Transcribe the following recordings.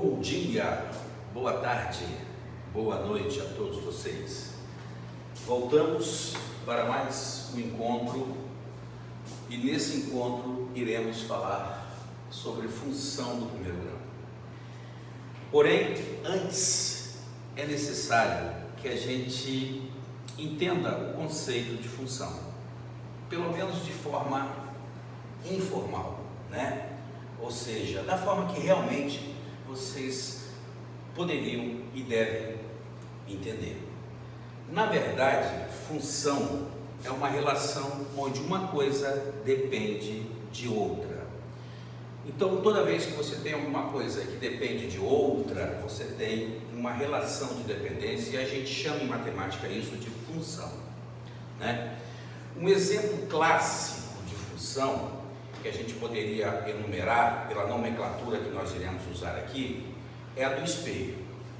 Bom dia, boa tarde, boa noite a todos vocês. Voltamos para mais um encontro e nesse encontro iremos falar sobre função do primeiro grau. Porém, antes é necessário que a gente entenda o conceito de função, pelo menos de forma informal, né? Ou seja, da forma que realmente vocês poderiam e devem entender. Na verdade, função é uma relação onde uma coisa depende de outra. Então, toda vez que você tem alguma coisa que depende de outra, você tem uma relação de dependência e a gente chama em matemática isso de função, né? Um exemplo clássico de função que a gente poderia enumerar pela nomenclatura que nós iremos usar aqui é a do espelho,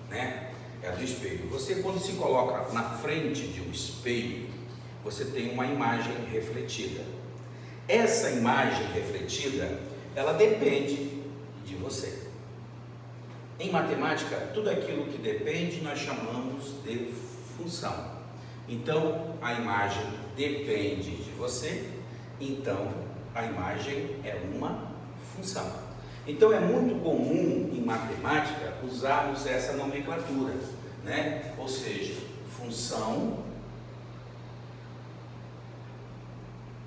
né? É a do espelho. Você, quando se coloca na frente de um espelho, você tem uma imagem refletida. Essa imagem refletida, ela depende de você. Em matemática, tudo aquilo que depende nós chamamos de função. Então, a imagem depende de você, então a imagem é uma função. Então é muito comum em matemática usarmos essa nomenclatura, né? Ou seja, função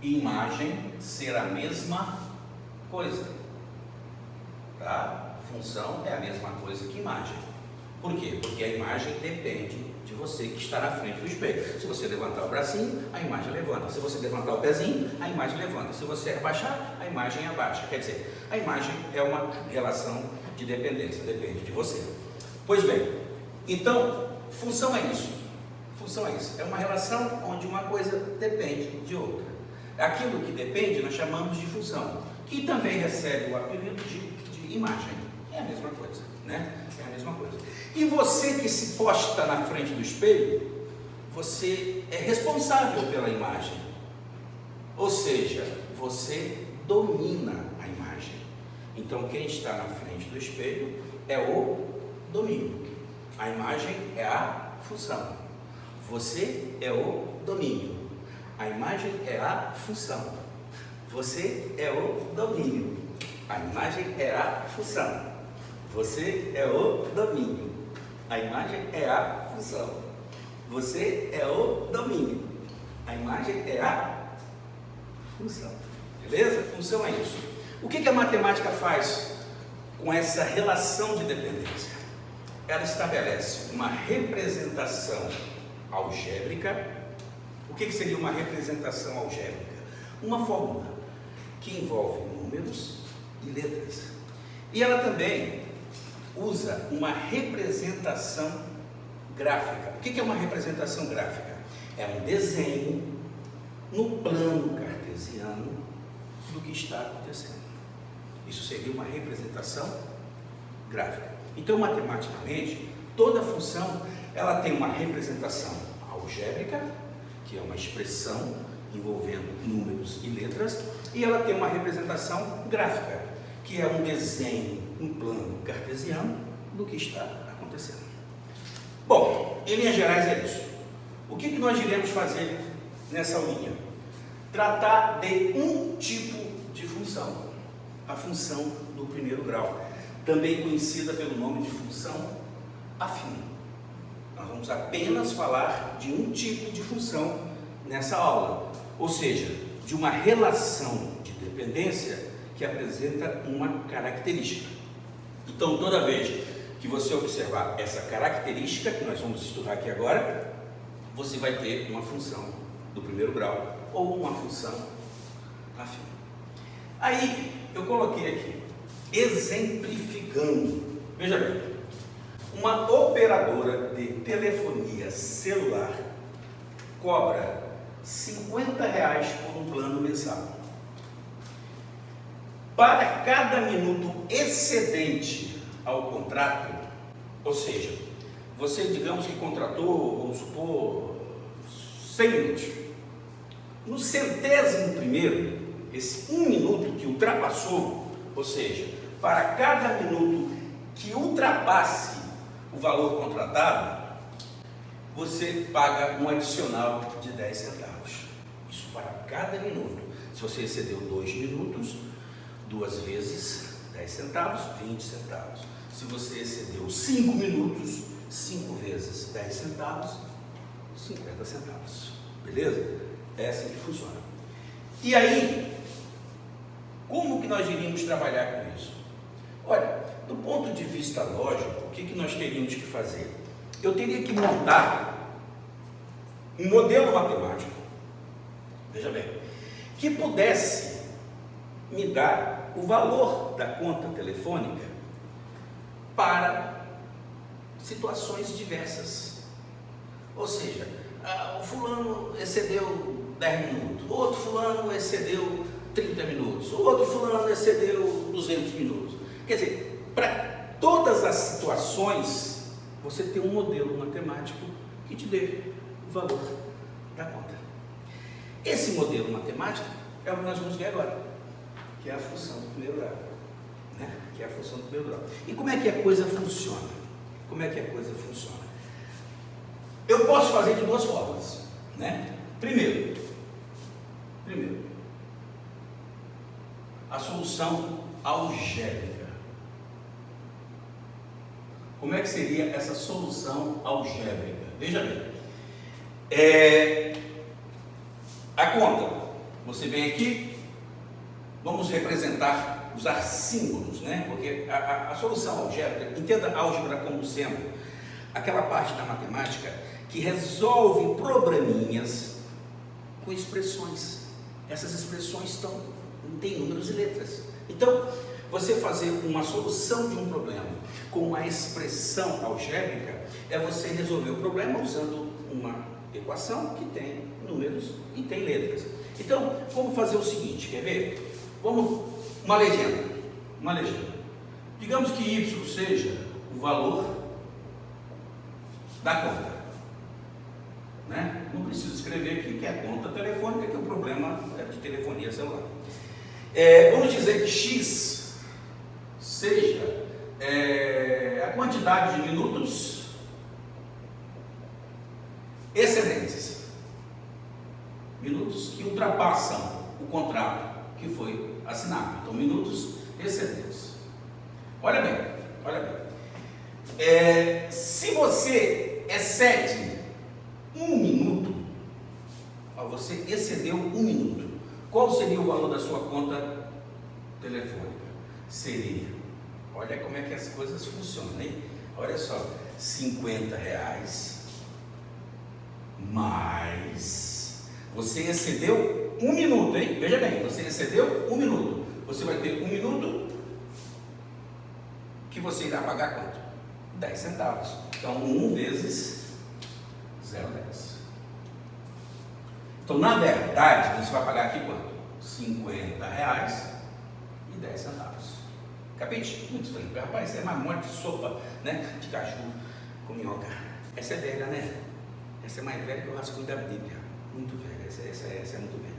e imagem ser a mesma coisa, tá? Função é a mesma coisa que imagem. Por quê? Porque a imagem depende de você que está na frente do espelho. Se você levantar o bracinho, a imagem levanta. Se você levantar o pezinho, a imagem levanta. Se você abaixar, a imagem abaixa. Quer dizer, a imagem é uma relação de dependência, depende de você. Pois bem, então, função é isso. Função é isso. É uma relação onde uma coisa depende de outra. Aquilo que depende nós chamamos de função, que também recebe o apelido de imagem. É a mesma coisa, né? É a mesma coisa. E você que se posta na frente do espelho, você é responsável pela imagem. Ou seja, você domina a imagem. Então, quem está na frente do espelho é o domínio. A imagem é a função. Você é o domínio. A imagem é a função. Você é o domínio. A imagem é a função. Você é o domínio. A imagem é a função. Você é o domínio. A imagem é a função. Beleza? Função é isso. O que a matemática faz com essa relação de dependência? Ela estabelece uma representação algébrica. O que seria uma representação algébrica? Uma fórmula que envolve números e letras. E ela também usa uma representação gráfica. O que é uma representação gráfica? É um desenho no plano cartesiano do que está acontecendo. Isso seria uma representação gráfica. Então, matematicamente, toda função ela tem uma representação algébrica, que é uma expressão envolvendo números e letras, e ela tem uma representação gráfica, que é um desenho em plano cartesiano do que está acontecendo. Bom, em linhas gerais é isso. O que nós iremos fazer nessa aulinha? Tratar de um tipo de função, a função do primeiro grau, também conhecida pelo nome de função afim. Nós vamos apenas falar de um tipo de função nessa aula, ou seja, de uma relação de dependência que apresenta uma característica. Então, toda vez que você observar essa característica que nós vamos estudar aqui agora, você vai ter uma função do primeiro grau ou uma função afim. Aí, eu coloquei aqui, exemplificando. Veja bem, uma operadora de telefonia celular cobra R$50 por um plano mensal. Para cada minuto excedente ao contrato, ou seja, você, digamos que contratou, vamos supor, 100 minutos. No 100º, esse 1 minuto que ultrapassou, ou seja, para cada minuto que ultrapasse o valor contratado, você paga um adicional de 10 centavos. Isso para cada minuto. Se você excedeu 2 minutos, 2 vezes 10 centavos, 20 centavos. Se você excedeu 5 minutos, 5 vezes 10 centavos, 50 centavos. Beleza? É assim que funciona. E aí, como que nós iríamos trabalhar com isso? Olha, do ponto de vista lógico, o que nós teríamos que fazer? Eu teria que montar um modelo matemático, veja bem, que pudesse me dar o valor da conta telefônica para situações diversas. Ou seja, o fulano excedeu 10 minutos, o outro fulano excedeu 30 minutos, o outro fulano excedeu 200 minutos. Quer dizer, para todas as situações, você tem um modelo matemático que te dê o valor da conta. Esse modelo matemático é o que nós vamos ver agora, que é a função do primeiro grau. Que é a função do primeiro grau. E como é que a coisa funciona? Como é que a coisa funciona? Eu posso fazer de duas formas, né? Primeiro, a solução algébrica. Como é que seria essa solução algébrica? Veja bem, a conta, você vem aqui, vamos representar, usar símbolos, né? Porque a solução algébrica, entenda a álgebra como sendo aquela parte da matemática que resolve probleminhas com expressões. Essas expressões têm números e letras. Então, você fazer uma solução de um problema com uma expressão algébrica é você resolver o problema usando uma equação que tem números e tem letras. Então, vamos fazer o seguinte, quer ver? Uma legenda. Digamos que y seja o valor da conta, né? Não preciso escrever aqui que é a conta telefônica, que o problema é de telefonia celular. Vamos dizer que x seja a quantidade de minutos excedentes, minutos que ultrapassam o contrato que foi assinado. Então, minutos excedentes. Olha bem. Se você excede 1 minuto, você excedeu 1 minuto, qual seria o valor da sua conta telefônica? Seria, olha como é que as coisas funcionam, hein? Olha só, R$50 mais, você excedeu 1 minuto, hein? Veja bem, você excedeu 1 minuto, você vai ter 1 minuto que você irá pagar quanto? 10 centavos. Então, 1 vezes 0,10. Então, na verdade, você vai pagar aqui quanto? R$50 e 10 centavos. Capite? Muito estranho. Rapaz, isso é mais mole de sopa, né? De caju com minhoca. Essa é velha, né? Essa é mais velha que o rascunho da Bíblia. Muito velha. Essa é muito velha.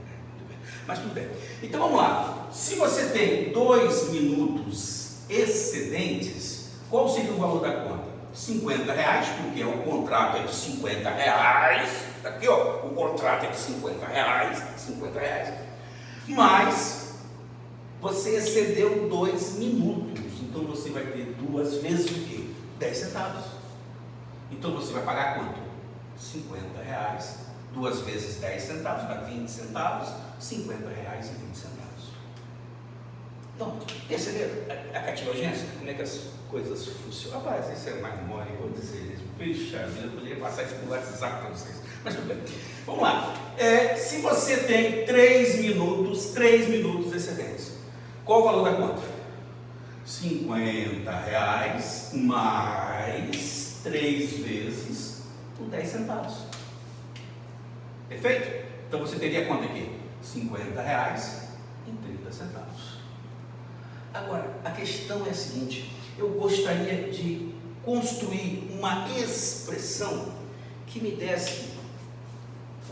Mas tudo bem. Então, vamos lá. Se você tem 2 minutos excedentes, qual seria o valor da conta? R$50, porque o contrato é de R$50. Está aqui, ó. O contrato é de R$50. Mas você excedeu 2 minutos. Então você vai ter 2 vezes o quê? 10 centavos. Então você vai pagar quanto? R$50. 2 vezes 10 centavos, dá 20 centavos. R$50,20. Então, perceberam a catilogência? Como é que as coisas funcionam? Rapaz, isso é mais mole, vou dizer isso. Puxa vida, eu poderia passar isso por WhatsApp para vocês. Mas tudo bem. Vamos lá. Se você tem 3 minutos excedentes, qual o valor da conta? R$50 mais 3 vezes por 10 centavos. Perfeito? Então você teria quanto aqui? R$50,30. Agora, a questão é a seguinte: eu gostaria de construir uma expressão que me desse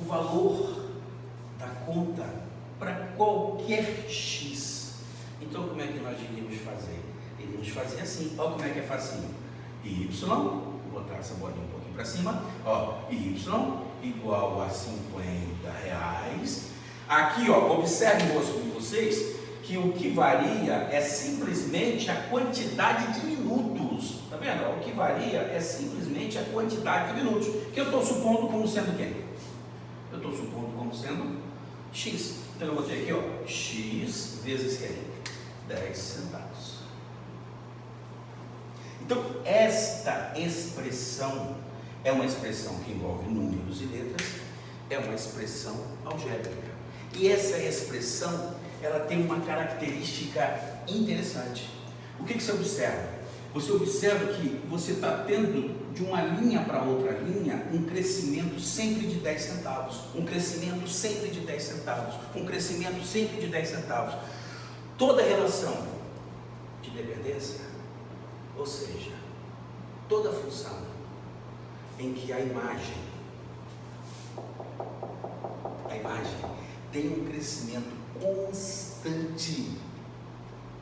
o valor da conta para qualquer x. Então, como é que nós iríamos fazer? Iríamos fazer assim. Olha como é que é facinho. Y, vou botar essa bolinha um pouquinho para cima. Ó, Y igual a 50 reais. Aqui, ó, observem vocês que o que varia é simplesmente a quantidade de minutos. Tá vendo? O que varia é simplesmente a quantidade de minutos. Que eu estou supondo como sendo quem? Eu estou supondo como sendo X. Então eu botei aqui, ó, X vezes quem? 10 centavos. Então, esta expressão é uma expressão que envolve números e letras, é uma expressão algébrica. E essa expressão, ela tem uma característica interessante. O que você observa? Você observa que você está tendo, de uma linha para outra linha, um crescimento sempre de 10 centavos, um crescimento sempre de 10 centavos, um crescimento sempre de 10 centavos. Toda relação de dependência, ou seja, toda função em que a imagem tem um crescimento constante,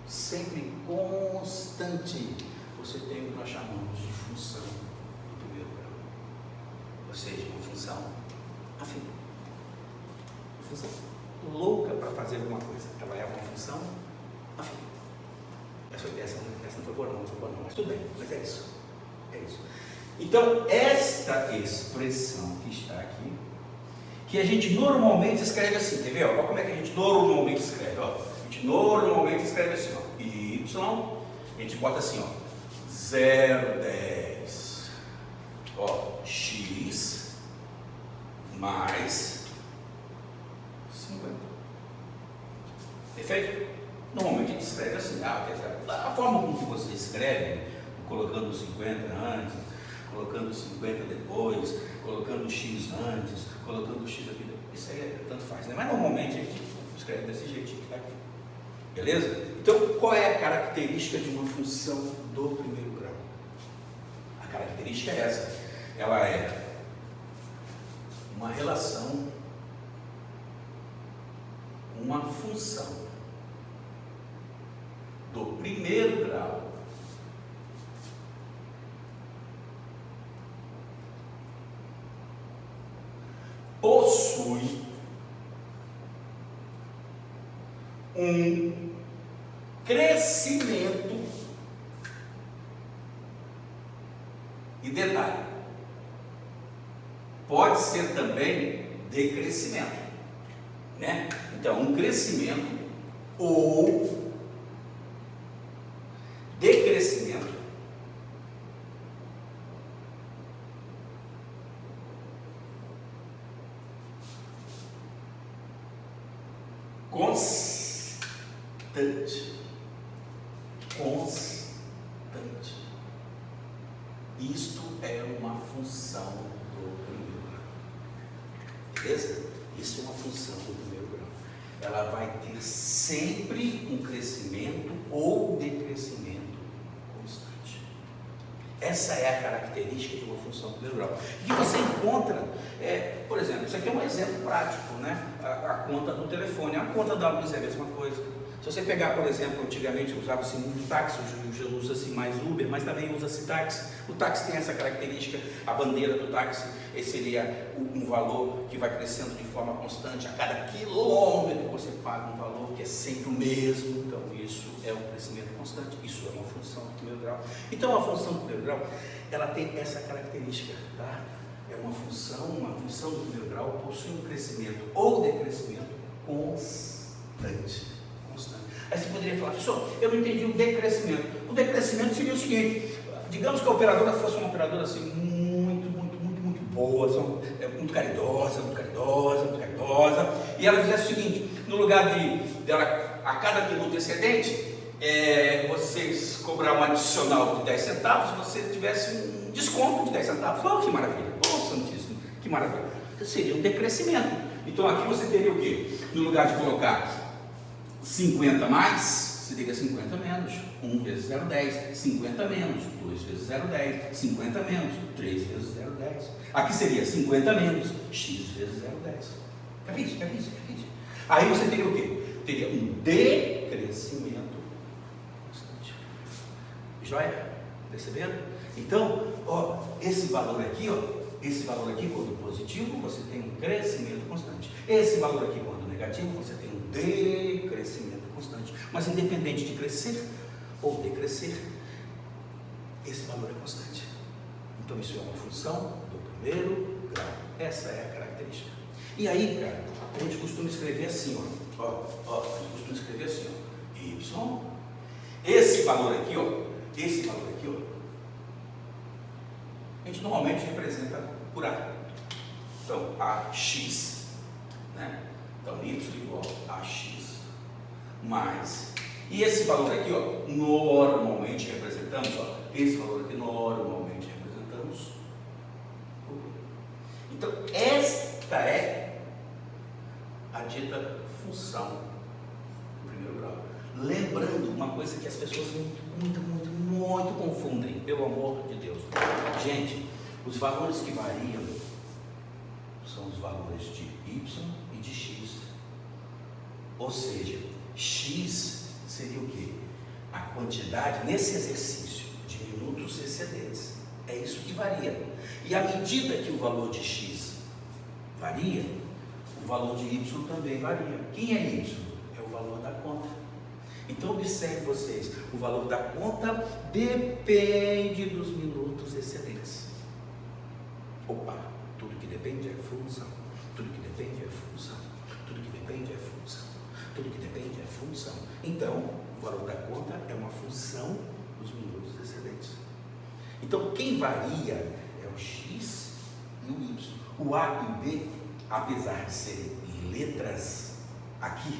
sempre constante, você tem o que nós chamamos de função do primeiro grau, ou seja, uma função afim, uma função louca para fazer alguma coisa, ela é uma função afim. Essa não foi boa não, mas tudo bem, mas é isso, é isso. Então, esta expressão que está aqui, que a gente normalmente escreve assim, quer ver? Olha como é que a gente normalmente escreve, ó. A gente normalmente escreve assim, ó, Y, a gente bota assim, ó, 0,10, ó, X mais 50. Perfeito? Normalmente a gente escreve assim, quer dizer, a forma como que você escreve, colocando 50 antes, colocando 50 depois, colocando X antes, colocando X aqui, isso aí tanto faz, né? Mas normalmente a gente escreve desse jeitinho que está aqui. Beleza? Então, qual é a característica de uma função do primeiro grau? A característica é essa. Ela é uma relação, uma função do primeiro grau possui um crescimento e detalhe, pode ser também decrescimento, né? Então, um crescimento ou decrescimento constante. Isto é uma função do primeiro grau. Beleza? Isso é uma função do primeiro grau. Ela vai ter sempre um crescimento ou decrescimento constante. Essa é a característica de uma função do primeiro grau. Que você encontra, por exemplo, isso aqui é um exemplo prático, né? A conta do telefone, a conta da luz é a mesma coisa. Se você pegar, por exemplo, antigamente usava-se muito táxi, hoje usa-se mais Uber, mas também usa-se táxi. O táxi tem essa característica, a bandeira do táxi, esse seria um valor que vai crescendo de forma constante. A cada quilômetro você paga um valor que é sempre o mesmo. Então, isso é um crescimento constante, isso é uma função do primeiro grau. Então, a função do primeiro grau, ela tem essa característica, tá? É uma função do primeiro grau possui um crescimento ou decrescimento constante. Aí você poderia falar, professor, eu não entendi o decrescimento. O decrescimento seria o seguinte: digamos que a operadora fosse uma operadora assim, muito boa, muito caridosa, e ela fizesse o seguinte: no lugar dela, a cada minuto excedente, vocês cobrar um adicional de 10 centavos, você tivesse um desconto de 10 centavos. Oh, que maravilha! Oh, santíssimo, que maravilha! Seria um decrescimento. Então aqui você teria o quê? No lugar de colocar 50 mais, você teria 50 menos, 1 vezes 0,10, 50 menos, 2 vezes 0,10, 50 menos, 3 vezes 0,10. Aqui seria 50 menos, x vezes 0,10. Capite? Aí você teria o quê? Teria um decrescimento constante. Joia? Perceberam? Então, ó, esse valor aqui, quando positivo, você tem um crescimento constante. Esse valor aqui, quando negativo, você tem um decrescimento constante. Mas independente de crescer ou decrescer, esse valor é constante. Então isso é uma função do primeiro grau. Essa é a característica. E aí, cara, a gente costuma escrever assim, ó. A gente costuma escrever assim, ó. Y. Esse valor aqui, ó. A gente normalmente representa por A. Então, AX, né? Então, Y igual a AX mais. E esse valor aqui, ó, normalmente representamos, ó. Esse valor aqui normalmente representamos por B. Então, esta é a dita função do primeiro grau. Lembrando uma coisa que as pessoas muito confundem, pelo amor de Deus. Gente, os valores que variam são os valores de Y e de X. Ou seja, X seria o quê? A quantidade nesse exercício de minutos excedentes. É isso que varia. E à medida que o valor de X varia, o valor de Y também varia. Quem é Y? É o valor da conta. Então observe vocês, o valor da conta depende dos minutos excedentes. Opa, tudo que depende é função, tudo que depende é função, tudo que depende é função, tudo que depende é função. Então, o valor da conta é uma função dos minutos excedentes. Então, quem varia é o X e o Y. O A e o B, apesar de serem letras aqui,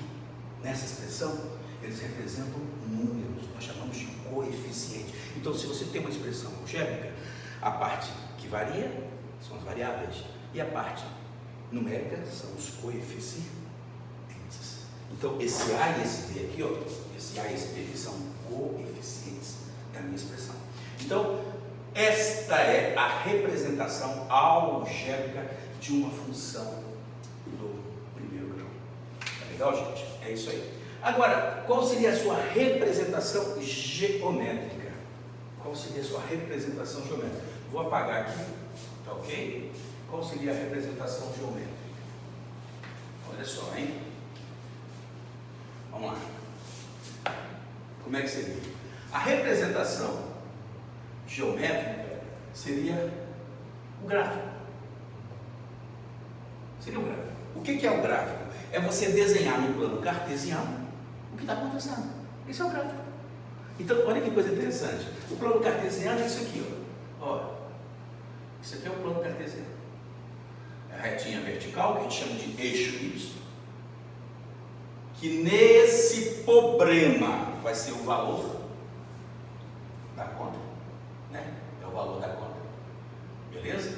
nessa expressão, eles representam números, nós chamamos de coeficiente. Então, se você tem uma expressão algébrica, a parte que varia são as variáveis e a parte numérica são os coeficientes. Então, esse A e esse B aqui, ó, esse A e esse B aqui são coeficientes da minha expressão. Então, esta é a representação algébrica de uma função do primeiro grau. Tá legal, gente? É isso aí. Agora, qual seria a sua representação geométrica? Qual seria a sua representação geométrica? Vou apagar aqui, tá ok? Qual seria a representação geométrica? Olha só, hein? Vamos lá. Como é que seria? A representação geométrica seria o gráfico. Seria o gráfico. O que é o gráfico? É você desenhar no plano cartesiano o que está acontecendo. Esse é o gráfico. Então, olha que coisa interessante. O plano cartesiano é isso aqui, ó. Isso aqui é o plano cartesiano. É a retinha vertical, que a gente chama de eixo Y. Que nesse problema vai ser o valor da conta, né? É o valor da conta. Beleza?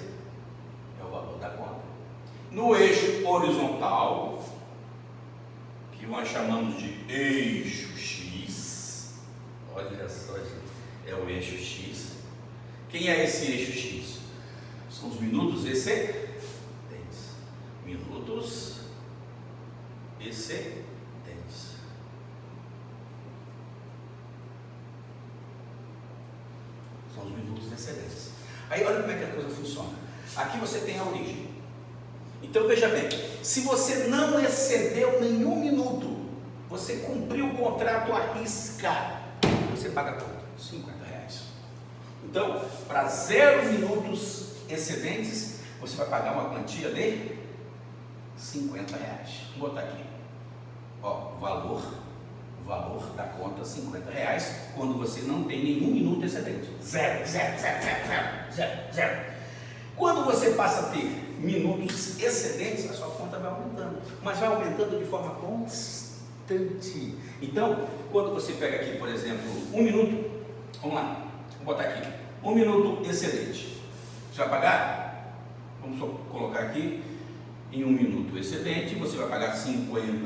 É o valor da conta. No eixo horizontal, que nós chamamos de eixo X, olha só, é o eixo X. Quem é esse eixo X? São os minutos excedentes. Minutos excedentes. São os minutos excedentes. Aí olha como é que a coisa funciona. Aqui você tem a origem. Então veja bem, se você não excedeu nenhum minuto, você cumpriu o contrato à risca, você paga quanto? R$50. Então, para 0 minutos excedentes, você vai pagar uma quantia de R$50. Vou botar aqui, ó, o valor da conta R$50, quando você não tem nenhum minuto excedente. Zero. Quando você passa a ter minutos excedentes, a sua conta vai aumentando, mas vai aumentando de forma constante. Então, quando você pega aqui, por exemplo, 1 minuto, vamos lá, vou botar aqui, 1 minuto excedente, você vai pagar, vamos só colocar aqui, em 1 minuto excedente, você vai pagar R$50,10.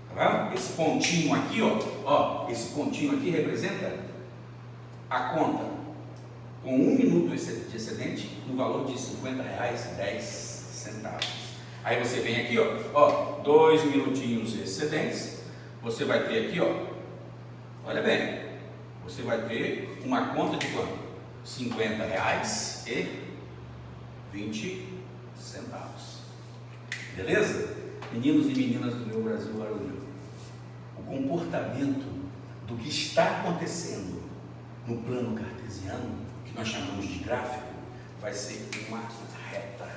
Tá vendo? Esse pontinho aqui, ó, esse pontinho aqui representa a conta com 1 minuto de excedente no valor de R$50,10. Aí você vem aqui, ó, 2 minutinhos excedentes, você vai ter aqui, ó, Olha bem, você vai ter uma conta de quanto? R$50,20. Beleza? Meninos e meninas do meu Brasil varonil, o comportamento do que está acontecendo no plano cartesiano, que nós chamamos de gráfico, vai ser uma reta.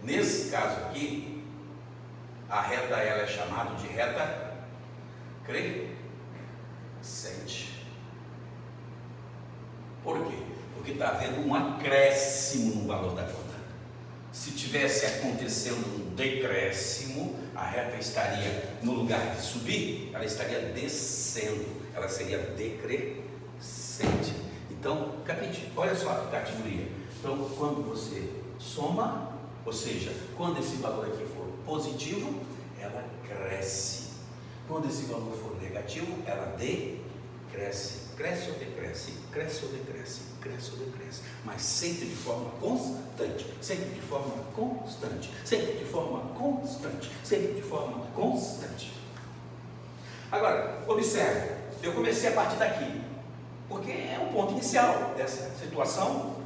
Nesse caso aqui, a reta ela é chamada de reta crescente. Por quê? Porque está havendo um acréscimo no valor da conta. Se tivesse acontecendo um decréscimo, a reta estaria, no lugar de subir, ela estaria descendo, ela seria decrescente. Então, capite, olha só a categoria. Então, quando você soma, ou seja, quando esse valor aqui for positivo, ela cresce. Quando esse valor for negativo, ela decresce. Cresce ou decresce, cresce ou decresce, cresce ou decresce, mas sempre de forma constante, sempre de forma constante, sempre de forma constante, sempre de forma constante. Agora, observe, eu comecei a partir daqui, porque é o ponto inicial dessa situação.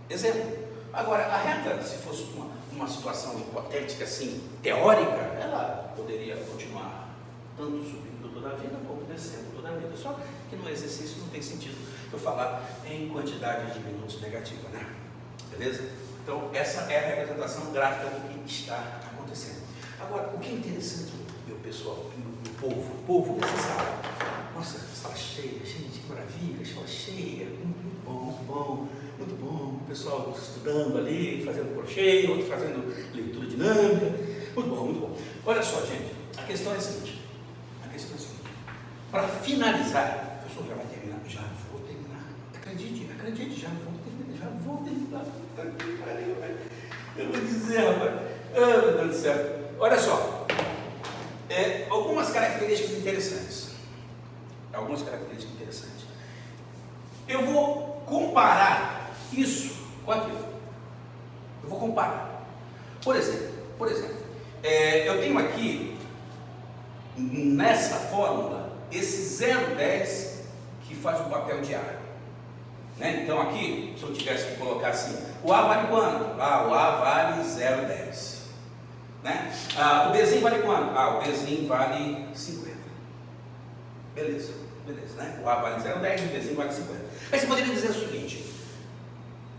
Exemplo. Agora, a reta, se fosse uma situação hipotética assim, teórica, ela poderia continuar tanto subindo toda a vida como descendo toda a vida. Só que no exercício não tem sentido eu falar em quantidade de minutos negativa, né? Beleza? Então, essa é a representação gráfica do que está acontecendo. Agora, o que é interessante, meu pessoal, meu povo dessa sala, nossa, sala cheia, gente, que maravilha, sala cheia, muito bom, muito bom, muito bom, o pessoal estudando ali, fazendo crochê, outro fazendo leitura dinâmica, muito bom, muito bom. Olha só, gente, a questão é a seguinte, para finalizar, o professor já vai terminar, já vou terminar, acredite, já vou terminar, eu vou dizer, rapaz, meu Deus do céu, olha só, algumas características interessantes, eu vou comparar isso com aquilo, por exemplo, eu tenho aqui, nessa fórmula, esse 0,10 que faz o papel de A. Né? Então aqui, se eu tivesse que colocar assim, o A vale quanto? O A vale 0,10. Né? O Bzinho vale quanto? O Bzinho vale 50. Beleza, né? O A vale 0,10 e o Bzinho vale 50. Aí você poderia dizer o seguinte,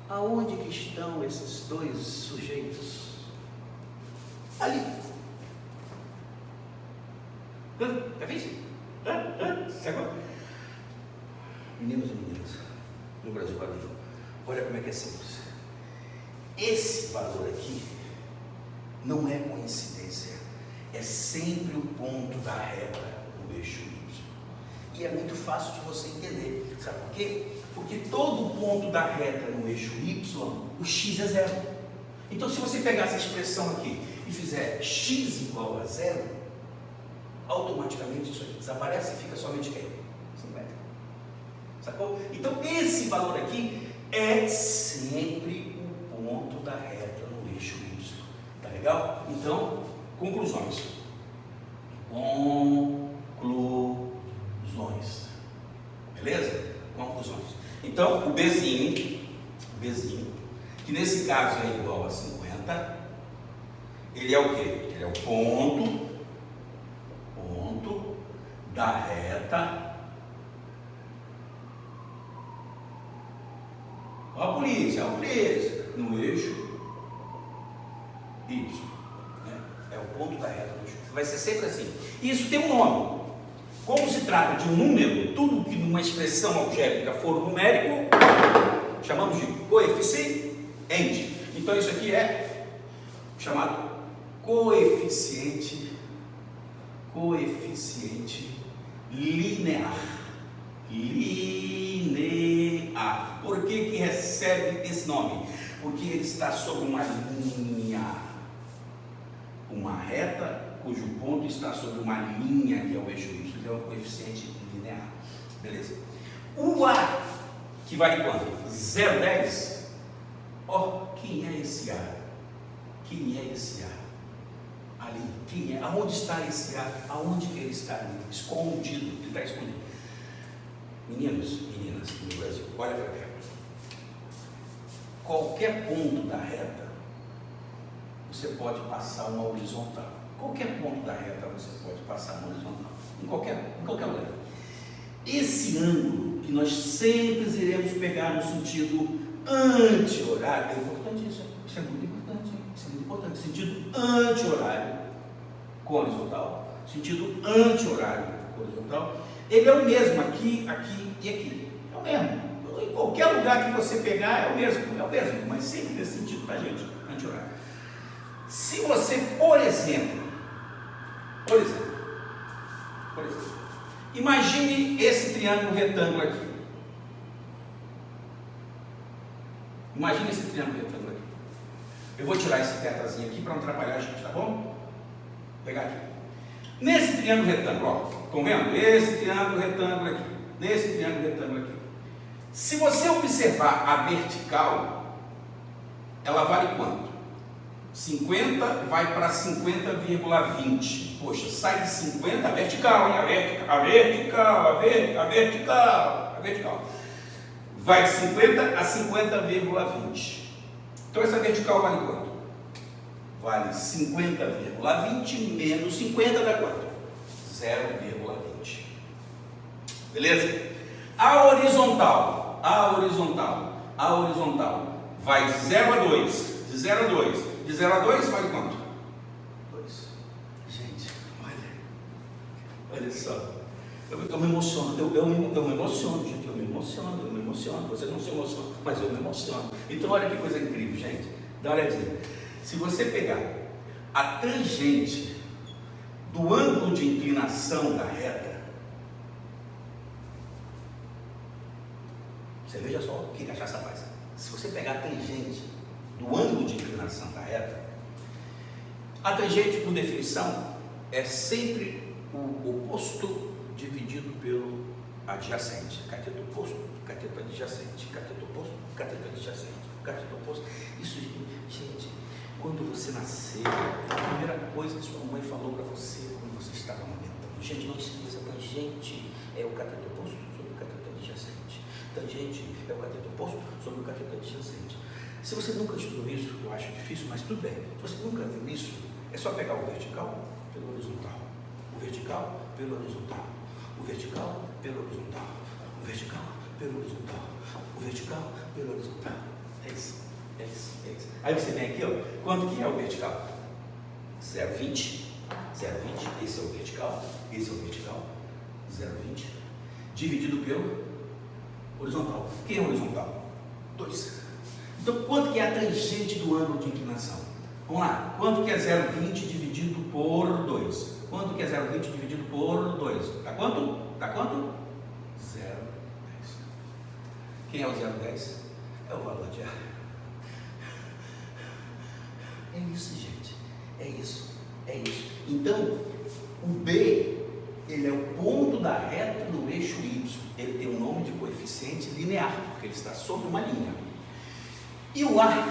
aonde que estão esses dois sujeitos? Ali. Já visto? Meninos e meninas no Brasil varonil, olha como é que é simples. Esse valor aqui não é coincidência, é sempre o ponto da reta no eixo Y. E é muito fácil de você entender. Sabe por quê? Porque todo ponto da reta no eixo Y, o x é zero. Então, se você pegar essa expressão aqui e fizer x igual a zero, automaticamente isso aqui desaparece e fica somente quem? 50. Sacou? Então esse valor aqui é sempre o ponto da reta no eixo Y. Tá legal? Então, conclusões. Beleza? Conclusões. Então, o Bzinho, que nesse caso é igual a 50, ele é o quê? Ele é o ponto da reta. Olha a polícia, no eixo Y. Né? É o ponto da reta no eixo. Vai ser sempre assim. Isso tem um nome. Como se trata de um número, tudo que numa expressão algébrica for numérico, chamamos de coeficiente. Então isso aqui é chamado coeficiente linear. Por que recebe esse nome? Porque ele está sobre uma linha, uma reta cujo ponto está sobre uma linha que é o eixo Y, que é o coeficiente linear. Beleza? O A, que vale quanto? 0,10. Quem é esse A? Ali. Quem é? Aonde está esse ar? Aonde que ele está ali? Escondido. Ele está escondido. Meninos, meninas no Brasil, olha para cá. Qualquer ponto da reta, você pode passar uma horizontal. Qualquer ponto da reta você pode passar uma horizontal. Em qualquer lugar. Esse ângulo que nós sempre iremos pegar no sentido anti-horário, é importante isso. Isso é muito importante. Isso é muito importante. Sentido anti-horário com horizontal. Sentido anti-horário com horizontal. Ele é o mesmo aqui, aqui e aqui. É o mesmo. Em qualquer lugar que você pegar é o mesmo, mas sempre nesse sentido, tá, gente? Anti-horário. Se você, por exemplo, imagine esse triângulo retângulo aqui. Imagine esse triângulo retângulo aqui. Eu vou tirar esse tetazinho aqui para não atrapalhar a gente, tá bom? Vou pegar aqui. Nesse triângulo retângulo, ó, estão vendo? Esse triângulo retângulo aqui. Nesse triângulo retângulo aqui. Se você observar a vertical, ela vale quanto? 50 vai para 50,20. Poxa, sai de 50 a vertical, hein? A vertical. Vai de 50 a 50,20. Então essa vertical vale quanto? Vale 50,20 menos 50 dá quanto? 0,20. Beleza? A horizontal vai de 0 a 2. De 0 a 2. De 0 a 2 vale quanto? 2. Gente, olha só. Eu me emociono. Eu me emociono, gente. Eu me emociono. Você não se emociona, mas eu me emociono. Então olha que coisa incrível, gente. Dá uma olhadinha. Se você pegar a tangente do ângulo de inclinação da reta, você veja só o que a cachaça faz. Se você pegar a tangente do ângulo de inclinação da reta, a tangente, por definição, é sempre o oposto dividido pelo adjacente. Cateto oposto, cateto adjacente, cateto oposto, cateto adjacente, cateto oposto. Isso, gente, quando você nasceu, a primeira coisa que sua mãe falou para você quando você estava amamentando. Gente, não esqueça, tangente é o cateto oposto sobre o cateto adjacente. Tangente é o cateto oposto sobre o cateto adjacente. Se você nunca estudou isso, eu acho difícil, mas tudo bem. Se você nunca viu isso, é só pegar o vertical pelo horizontal. O vertical pelo horizontal. O vertical pelo horizontal. O vertical pelo horizontal. O vertical pelo horizontal. É isso. Aí você vem aqui, ó. Quanto que é o vertical? 0,20. 0,20. Esse é o vertical. Esse é o vertical. 0,20. Dividido pelo horizontal. Quem é o horizontal? 2. Então, quanto que é a tangente do ângulo de inclinação? Vamos lá. Quanto que é 0,20 dividido por 2? Quanto que é 0,20 dividido por 2? Dá quanto? 0,10. Quem é o 0,10? É o valor de ar. É isso, gente. É isso. Então, o B, ele é o ponto da reta no eixo Y. Ele tem o nome de coeficiente linear, porque ele está sobre uma linha. E o A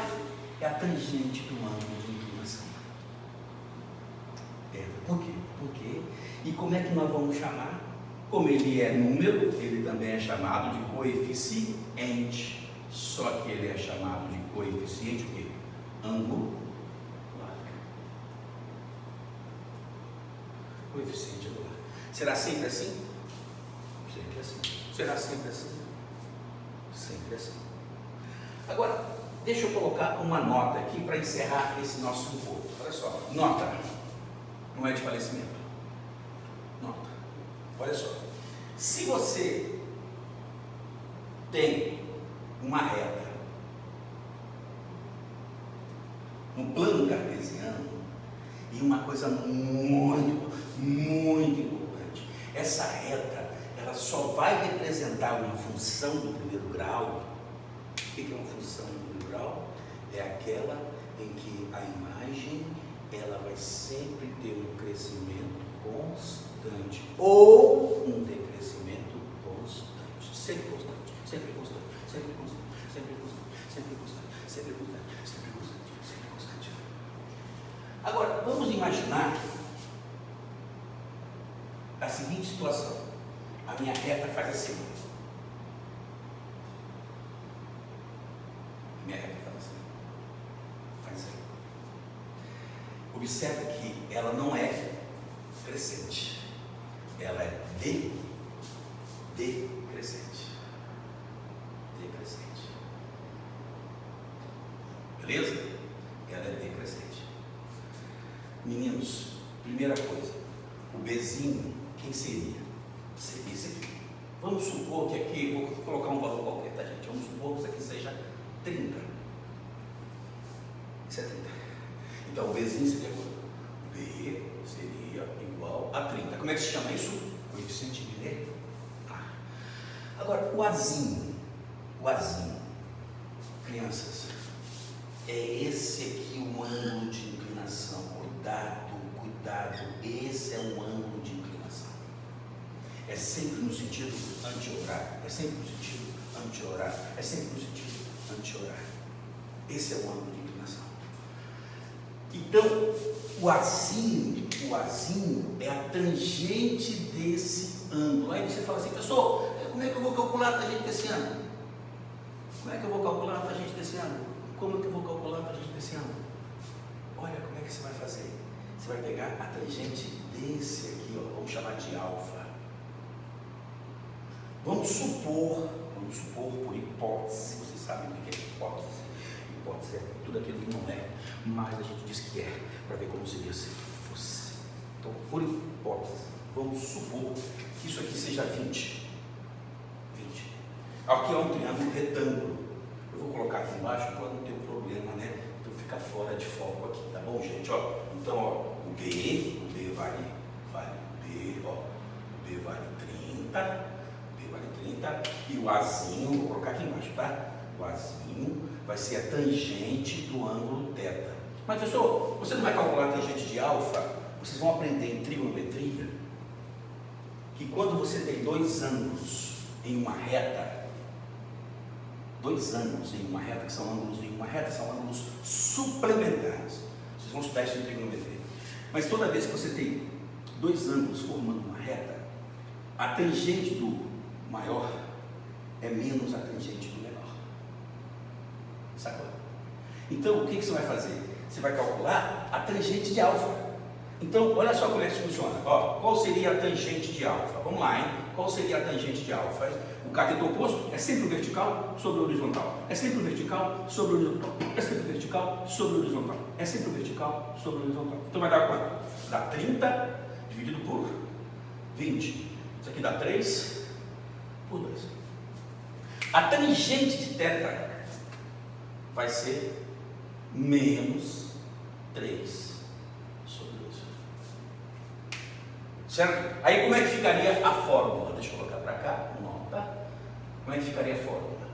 é a tangente do ângulo de inclinação. Por quê? E como é que nós vamos chamar? Como ele é número, ele também é chamado de coeficiente. Só que ele é chamado de coeficiente o quê? Angular. Coeficiente angular. Será sempre assim? Sempre assim. Será sempre assim? Sempre assim. Agora, deixa eu colocar uma nota aqui para encerrar esse nosso encontro. Olha só, nota, não é de falecimento. Nota, olha só. Se você tem uma reta no plano cartesiano, e uma coisa muito importante, essa reta, ela só vai representar uma função do primeiro grau. O que é uma função do primeiro grau? É aquela em que a imagem, ela vai sempre ter um crescimento constante ou um decrescimento constante. Sempre constante, sempre constante, sempre constante, sempre constante, sempre constante, sempre constante, sempre constante, sempre constante. Agora, vamos imaginar a minha reta faz assim. A minha reta faz assim. Faz assim. Observe que ela não é crescente. Ela é decrescente. Decrescente. Beleza? Ela é decrescente. Meninos, primeira coisa, o Bzinho, quem seria? Seria esse aqui. Vamos supor que aqui, vou colocar um valor qualquer, tá, gente? Vamos supor que isso aqui seja 30. Isso é 30. Então, o Bzinho seria quanto? B seria igual a 30. Como é que se chama isso? Coeficiente de A. Agora, o Azinho, crianças, é esse aqui o ângulo de inclinação. Cuidado, esse é um ângulo de inclinação. É sempre no sentido anti-horário, é sempre no sentido anti-horário, é sempre no sentido anti-horário. Esse é o ângulo de inclinação. Então, o azinho é a tangente desse ângulo. Aí você fala assim, professor, como é que eu vou calcular a tangente desse ângulo? Como é que eu vou calcular a tangente desse ângulo? Como é que eu vou calcular a tangente desse ângulo? Olha como é que você vai fazer. Você vai pegar a tangente desse aqui, ó, vamos chamar de alfa. Vamos supor por hipótese, vocês sabem o que é hipótese. Hipótese é tudo aquilo que não é, mas a gente diz que é, para ver como seria se fosse. Então, por hipótese, vamos supor que isso aqui seja 20. Aqui é um triângulo retângulo. Eu vou colocar aqui embaixo para não ter um problema, né? Então fica fora de foco aqui, tá bom, gente? Ó, então, ó, o B vale B, ó, o B vale 30, e o Azinho, vou colocar aqui embaixo, tá? O Azinho vai ser a tangente do ângulo θ. Mas, professor, você não vai calcular a tangente de alfa? Vocês vão aprender em trigonometria que quando você tem dois ângulos em uma reta, que são ângulos em uma reta, são ângulos suplementares. Vocês vão estudar isso em trigonometria. Mas toda vez que você tem dois ângulos formando uma reta, a tangente do maior é menos a tangente do menor. Sacou? Então, o que você vai fazer? Você vai calcular a tangente de alfa. Então, olha só como é que funciona. Ó, qual seria a tangente de alfa? Vamos lá, hein? Qual seria a tangente de alfa? O cateto oposto é sempre o vertical sobre o horizontal. É sempre o vertical sobre o horizontal. É sempre o vertical sobre o horizontal. É sempre o vertical sobre o horizontal. Então vai dar quanto? Dá 30 dividido por 20. Isso aqui dá 3 por 2. A tangente de θ vai ser menos 3 sobre 2. Certo? Aí como é que ficaria a fórmula? Deixa eu colocar para cá, nota. Como é que ficaria a fórmula?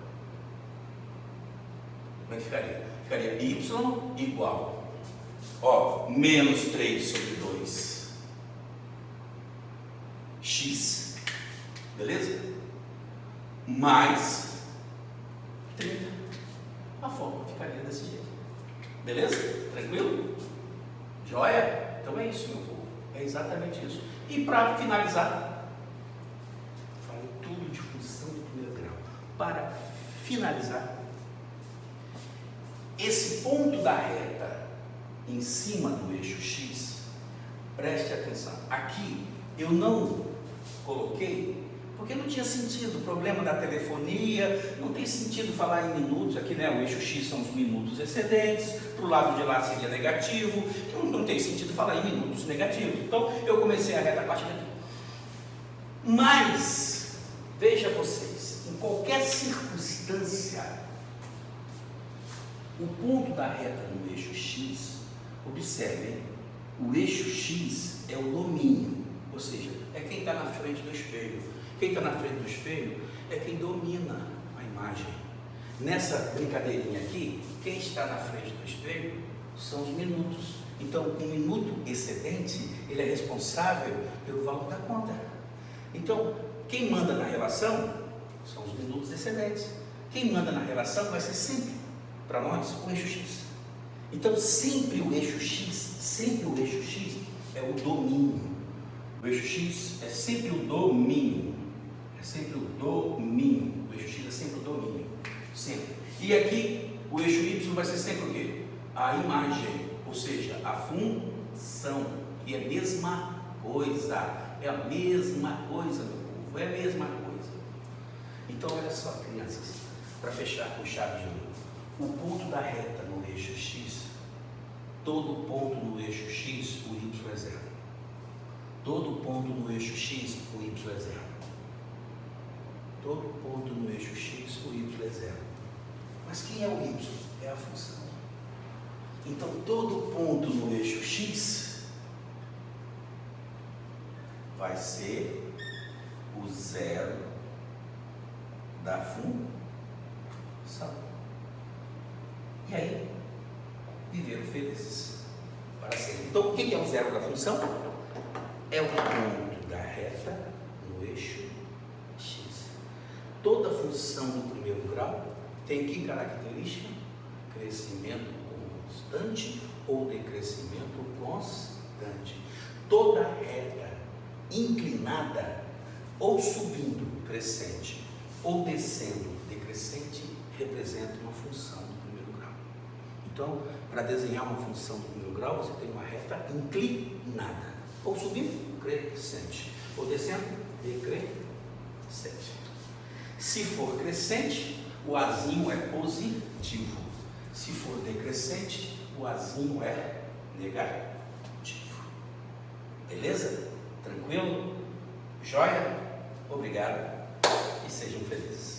Como é que ficaria? Ficaria y igual, ó, menos 3 sobre 2 x, beleza? Mais 30. A fórmula ficaria desse jeito. Beleza? Tranquilo? Joia? Então é isso, meu povo. É exatamente isso. E para finalizar, falei tudo de função de primeiro grau. Para finalizar, esse ponto da reta em cima do eixo X, preste atenção. Aqui eu não coloquei porque não tinha sentido. O problema da telefonia, não tem sentido falar em minutos. Aqui, né, o eixo X são os minutos excedentes, para o lado de lá seria negativo, não tem sentido falar em minutos negativos. Então eu comecei a reta a partir daqui. Mas, veja vocês, em qualquer circunstância, o ponto da reta no eixo X, observem, o eixo X é o domínio, ou seja, é quem está na frente do espelho. Quem está na frente do espelho é quem domina a imagem. Nessa brincadeirinha aqui, quem está na frente do espelho são os minutos. Então, o minuto excedente, ele é responsável pelo valor da conta. Então, quem manda na relação são os minutos excedentes. Quem manda na relação vai ser sempre, para nós, o eixo X. Então, sempre o eixo X é o domínio. O eixo X é sempre o domínio. E aqui o eixo Y vai ser sempre o quê? A imagem, ou seja, a função, que é a mesma coisa. É a mesma coisa, meu povo, é a mesma coisa. Então, olha só, crianças, para fechar com chave de ouro, o ponto da reta no eixo X, todo ponto no eixo X, o Y é zero. Todo ponto no eixo X, o Y é zero. Todo ponto no eixo X, o Y é zero. Mas quem é o Y? É a função. Então, todo ponto no eixo X vai ser o zero da função. E aí, viveram felizes para sempre. Então, o que é o zero da função? É o ponto da reta no eixo X. Toda função do primeiro grau tem que característica? Crescimento constante ou decrescimento constante. Toda reta inclinada, ou subindo, crescente, ou descendo, decrescente, representa uma função do primeiro grau. Então, para desenhar uma função do primeiro grau, você tem uma reta inclinada, ou subindo, crescente, ou descendo, decrescente. Se for crescente, o azinho é positivo. Se for decrescente, o azinho é negativo. Beleza? Tranquilo? Joia? Obrigado e sejam felizes.